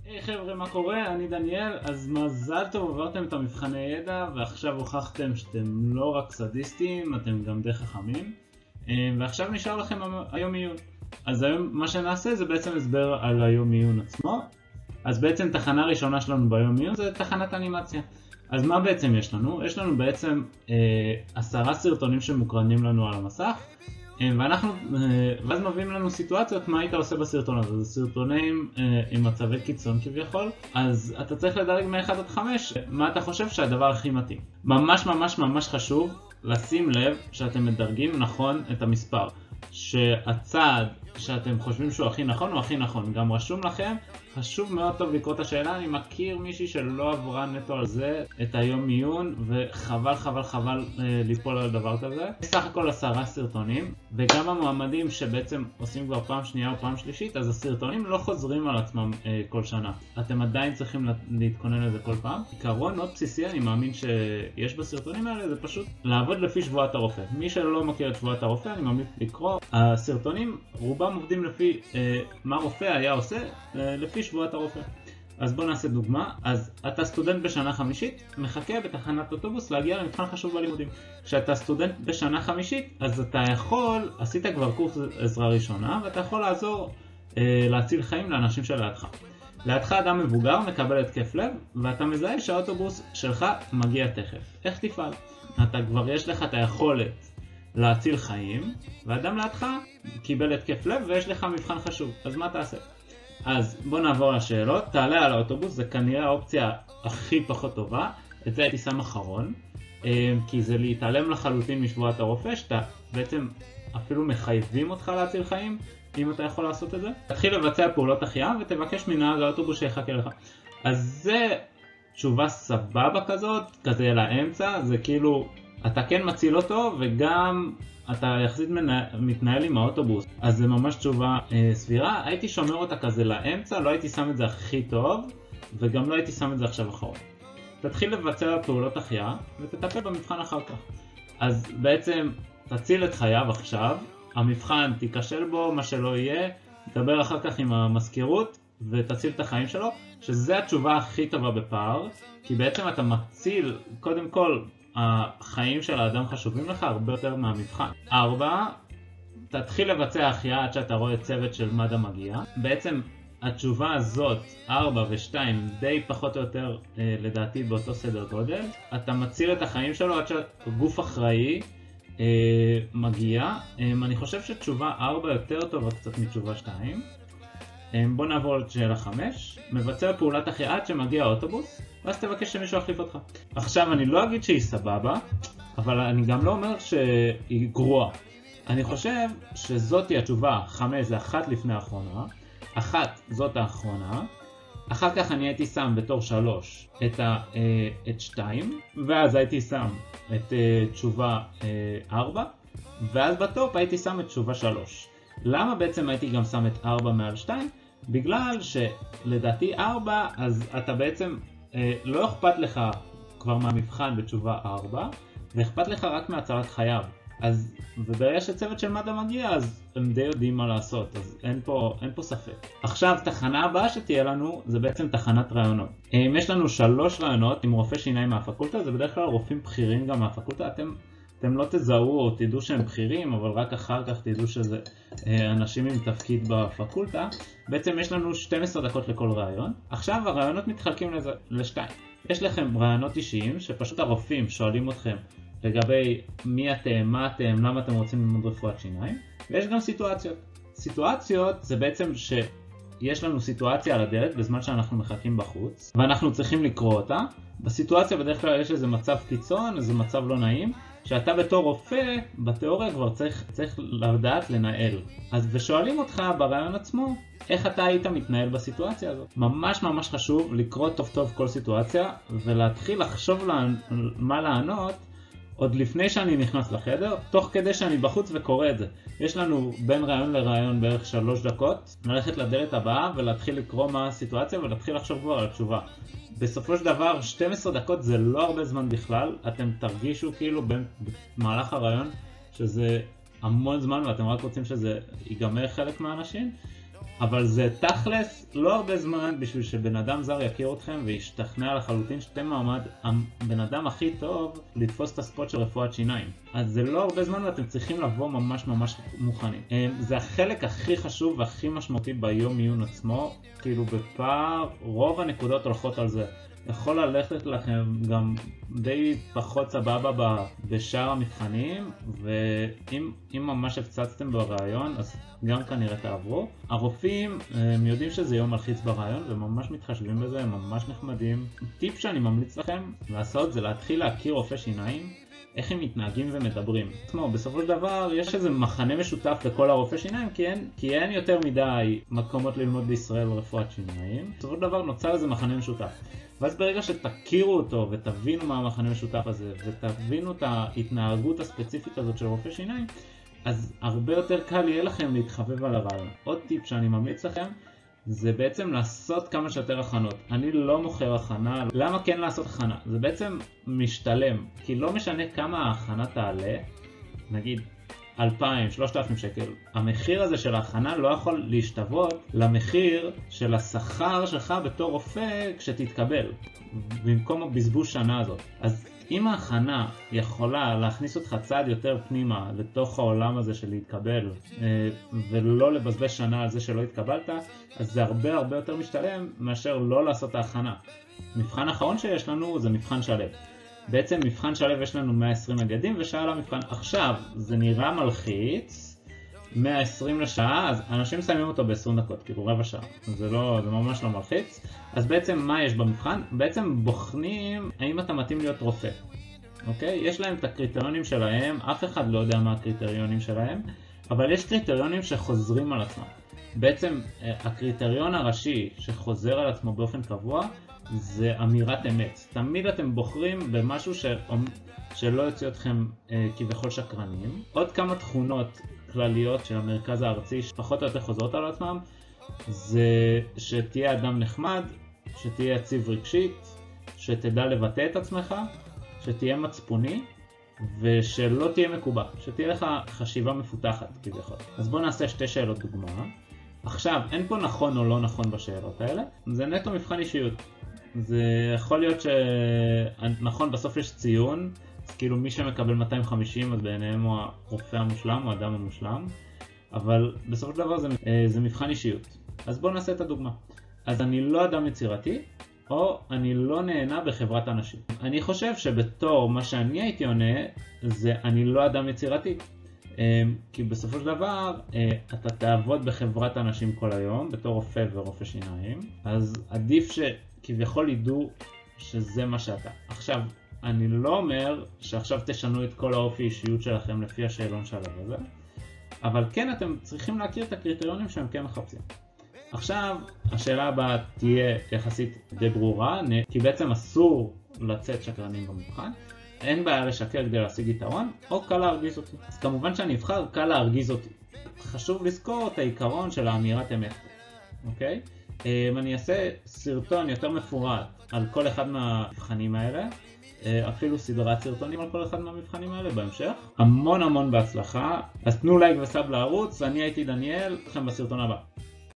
היי חבר'ה, מה קורה? אני דניאל. אז מזל טוב, עברתם את המבחני ידע ועכשיו הוכחתם שאתם לא רק סדיסטים, אתם גם די חכמים. ועכשיו נשאר לכם היום עיון. אז היום מה שנעשה זה בעצם הסבר על היום עיון עצמו. אז בעצם תחנה ראשונה שלנו ביום עיון זה תחנת אנימציה. אז מה בעצם יש לנו? יש לנו בעצם 10 סרטונים שמוקרנים לנו על המסך. ואז מביאים לנו סיטואציות מה היית עושה בסרטון הזה. זה סרטונים עם מצבי קיצון כביכול, אז אתה צריך לדרג מ-1 עד 5 מה אתה חושב שהדבר הכי מתאים. ממש חשוב לשים לב שאתם מדרגים נכון את המספר, שהצעד שאתם חושבים שהוא הכי נכון הוא הכי נכון. גם רשום לכם, חשוב מאוד טוב לקרוא את השאלה. אני מכיר מישהי שלא עברה נטו על זה את היום עיון, וחבל ליפול על הדבר כזה. סך הכל 10 סרטונים, וגם המועמדים שבעצם עושים כבר פעם שנייה או פעם שלישית, אז הסרטונים לא חוזרים על עצמם כל שנה. אתם עדיין צריכים להתכונן לזה כל פעם. עיקרון מאוד בסיסי אני מאמין שיש בסרטונים האלה, זה פשוט לעבוד לפי שבועת הרופא. מי שלא מכיר את שבועת הרופא אני ממליץ לקרוא. הסרטונים רובם עובדים לפי מה רופא היה עושה לפי שבועת הרופא. אז בואו נעשה דוגמה. אז אתה סטודנט בשנה חמישית, מחכה בתחנת אוטובוס להגיע למבחן חשוב בלימודים. כשאתה סטודנט בשנה חמישית, אז אתה יכול, עשית כבר קורס עזרה ראשונה, ואתה יכול לעזור להציל חיים לאנשים שלידך. לידך אדם מבוגר מקבל התקף לב, ואתה מזהה שהאוטובוס שלך מגיע תכף. איך תפעל? אתה כבר יש לך את היכולת להציל חיים, ואדם לידך קיבל התקף לב ויש לך מבחן חשוב. אז מה תעשה? אז בוא נעבור לשאלות. תעלה על האוטובוס, זה כנראה האופציה הכי פחות טובה. את זה הייתי שם אחרון, כי זה להתעלם לחלוטין משבועת הרופא, שאתה בעצם אפילו מחייבים אותך להציל חיים, אם אתה יכול לעשות את זה. תתחיל לבצע פעולות החייאה ותבקש מנהג האוטובוס שיחכה לך. אז זה תשובה סבבה כזאת, כזה לאמצע, זה כאילו אתה כן מציל אותו וגם אתה יחסית מתנהל עם האוטובוס, אז זה ממש תשובה סבירה. הייתי שומר אותה כזה לאמצע, לא הייתי שם את זה הכי טוב וגם לא הייתי שם את זה עכשיו אחרון. תתחיל לבצע פעולות החייאה ותטפל במבחן אחר כך. אז בעצם תציל את חייו עכשיו, המבחן תיכשל בו, מה שלא יהיה, תדבר אחר כך עם המזכירות ותציל את החיים שלו, שזה התשובה הכי טובה בפער, כי בעצם אתה מציל קודם כל החיים של האדם חשובים לך הרבה יותר מהמבחן. 4. תתחיל לבצע החייאה עד שאתה רואה צוות של מד"א מגיע. בעצם התשובה הזאת, 4 ו-2, די פחות או יותר לדעתי באותו סדר גודל. אתה מציל את החיים שלו עד שהגוף אחראי מגיע. אני חושב שתשובה 4 יותר טובה קצת מתשובה 2. בוא נעבור לשאלה 5. מבצע פעולת החייאה עד שמגיע האוטובוס, ואז תבקש שמישהו יחליף אותך. עכשיו אני לא אגיד שהיא סבבה, אבל אני גם לא אומר שהיא גרועה. אני חושב שזאת היא התשובה. 5 זה 1 לפני האחרונה, 1 זאת האחרונה, אחר כך אני הייתי שם בתור 3 את 2, ואז הייתי שם את תשובה 4, ואז בטופ הייתי שם את תשובה 3. למה בעצם הייתי גם שם את 4 מעל 2? בגלל שלדעתי 4, אז אתה בעצם לא אכפת לך כבר מהמבחן בתשובה 4, ואכפת לך רק מהצלת חייו. אז וברגע שצוות של מד"א מגיע, אז הם די יודעים מה לעשות, אז אין פה ספק. עכשיו תחנה הבאה שתהיה לנו זה בעצם תחנת רעיונות. יש לנו 3 רעיונות עם רופא שיניים מהפקולטה, זה בדרך כלל רופאים בכירים גם מהפקולטה. אתם לא תזהו או תדעו שהם בכירים, אבל רק אחר כך תדעו שזה אנשים עם תפקיד בפקולטה. בעצם יש לנו 12 דקות לכל רעיון. עכשיו הרעיונות מתחלקים לשתיים. יש לכם רעיונות אישיים שפשוט הרופאים שואלים אתכם לגבי מי אתם, מה אתם, למה אתם רוצים ללמוד רפואת שיניים. ויש גם סיטואציות. סיטואציות זה בעצם שיש לנו סיטואציה על הדלת בזמן שאנחנו מחכים בחוץ, ואנחנו צריכים לקרוא אותה. בסיטואציה בדרך כלל יש איזה מצב קיצון, איזה מצב לא נעים, שאתה בתור רופא, בתיאוריה כבר צריך לדעת לנהל. ושואלים אותך ברעיון עצמו, איך אתה היית מתנהל בסיטואציה הזאת. ממש חשוב לקרוא טוב כל סיטואציה, ולהתחיל לחשוב מה לענות, עוד לפני שאני נכנס לחדר, תוך כדי שאני בחוץ וקורא את זה. יש לנו בין רעיון לרעיון בערך 3 דקות, ללכת לדלת הבאה ולהתחיל לקרוא מה הסיטואציה ולהתחיל לחשוב כבר על התשובה. בסופו של דבר 12 דקות זה לא הרבה זמן בכלל, אתם תרגישו כאילו במהלך הרעיון שזה המון זמן ואתם רק רוצים שזה ייגמר חלק מהאנשים. אבל זה תכלס לא הרבה זמן בשביל שבן אדם זר יכיר אתכם וישתכנע לחלוטין שאתם מעמד הבן אדם הכי טוב לתפוס את הספוט של רפואת שיניים. אז זה לא הרבה זמן ואתם צריכים לבוא ממש מוכנים. זה החלק הכי חשוב והכי משמעותי ביום עיון עצמו, כאילו בפער רוב הנקודות הולכות על זה. יכול ללכת לכם גם די פחות סבבה בשאר המבחנים, ואם ממש הפצצתם ברעיון אז גם כנראה תעברו. הרופאים הם יודעים שזה יום מלחיץ ברעיון וממש מתחשבים בזה, הם ממש נחמדים. טיפ שאני ממליץ לכם לעשות זה להתחיל להכיר רופא שיניים, איך הם מתנהגים ומדברים. בסופו של דבר יש איזה מחנה משותף לכל הרופא שיניים, כי אין יותר מדי מקומות ללמוד בישראל רפואת שיניים. בסופו של דבר נוצר איזה מחנה משותף. ואז ברגע שתכירו אותו ותבינו מה המחנה המשותף הזה, ותבינו את ההתנהגות הספציפית הזאת של רופא שיניים, אז הרבה יותר קל יהיה לכם להתחבב על הרעיון. עוד טיפ שאני ממליץ לכם, זה בעצם לעשות כמה שיותר הכנות. אני לא מוכר הכנה. למה כן לעשות הכנה? זה בעצם משתלם, כי לא משנה כמה ההכנה תעלה, נגיד 2,000, 3,000 שקל, המחיר הזה של ההכנה לא יכול להשתוות למחיר של השכר שלך בתור רופא כשתתקבל, במקום הבזבוז שנה הזאת. אז אם ההכנה יכולה להכניס אותך צעד יותר פנימה לתוך העולם הזה של להתקבל, ולא לבזבז שנה על זה שלא התקבלת, אז זה הרבה יותר משתלם מאשר לא לעשות ההכנה. מבחן האחרון שיש לנו זה מבחן שלב. בעצם מבחן שלב יש לנו 120 מגדים ושעה למבחן. עכשיו זה נראה מלחיץ, 120 לשעה, אז אנשים שמים אותו ב-20 דקות, כאילו רבע שעה. זה ממש לא מלחיץ. אז בעצם מה יש במבחן? בעצם בוחנים האם אתה מתאים להיות רופא. אוקיי? יש להם את הקריטריונים שלהם, אף אחד לא יודע מה הקריטריונים שלהם, אבל יש קריטריונים שחוזרים על עצמם. בעצם הקריטריון הראשי שחוזר על עצמו באופן קבוע, זה אמירת אמת. תמיד אתם בוחרים במשהו שלא יוציא אתכם כביכול שקרנים. עוד כמה תכונות כלליות של המרכז הארצי שפחות או יותר חוזרות על עצמם, זה שתהיה אדם נחמד, שתהיה יציב רגשית, שתדע לבטא את עצמך, שתהיה מצפוני, ושלא תהיה מקובע, שתהיה לך חשיבה מפותחת כביכול. אז בואו נעשה שתי שאלות דוגמה. עכשיו, אין פה נכון או לא נכון בשאלות האלה, זה נטו מבחן אישיות. זה יכול להיות שנכון, בסוף יש ציון, אז כאילו מי שמקבל 250 אז בעיניהם הוא הרופא המושלם, הוא האדם המושלם, אבל בסופו של דבר זה מבחן אישיות. אז בואו נעשה את הדוגמה. אז אני לא אדם יצירתי, או אני לא נהנה בחברת אנשים. אני חושב שבתור מה שאני הייתי עונה, זה אני לא אדם יצירתי. כי בסופו של דבר אתה תעבוד בחברת אנשים כל היום בתור רופא ורופא שיניים, אז עדיף שכביכול ידעו שזה מה שאתה. עכשיו, אני לא אומר שעכשיו תשנו את כל האופי אישיות שלכם לפי השאלון שלב הזה, אבל כן אתם צריכים להכיר את הקריטריונים שהם כן מחפשים. עכשיו, השאלה הבאה תהיה יחסית די ברורה, כי בעצם אסור לצאת שקרנים במבחן. אין בעיה לשקר כדי להשיג יתרון, או קל להרגיז אותי. אז כמובן שאני אבחר קל להרגיז אותי. חשוב לזכור את העיקרון של האמירת אמת. אוקיי? אני אעשה סרטון יותר מפורט על כל אחד מהמבחנים האלה. אפילו סדרת סרטונים על כל אחד מהמבחנים האלה בהמשך. המון בהצלחה. אז תנו לייק וסאב לערוץ, אני הייתי דניאל, לכם בסרטון הבא.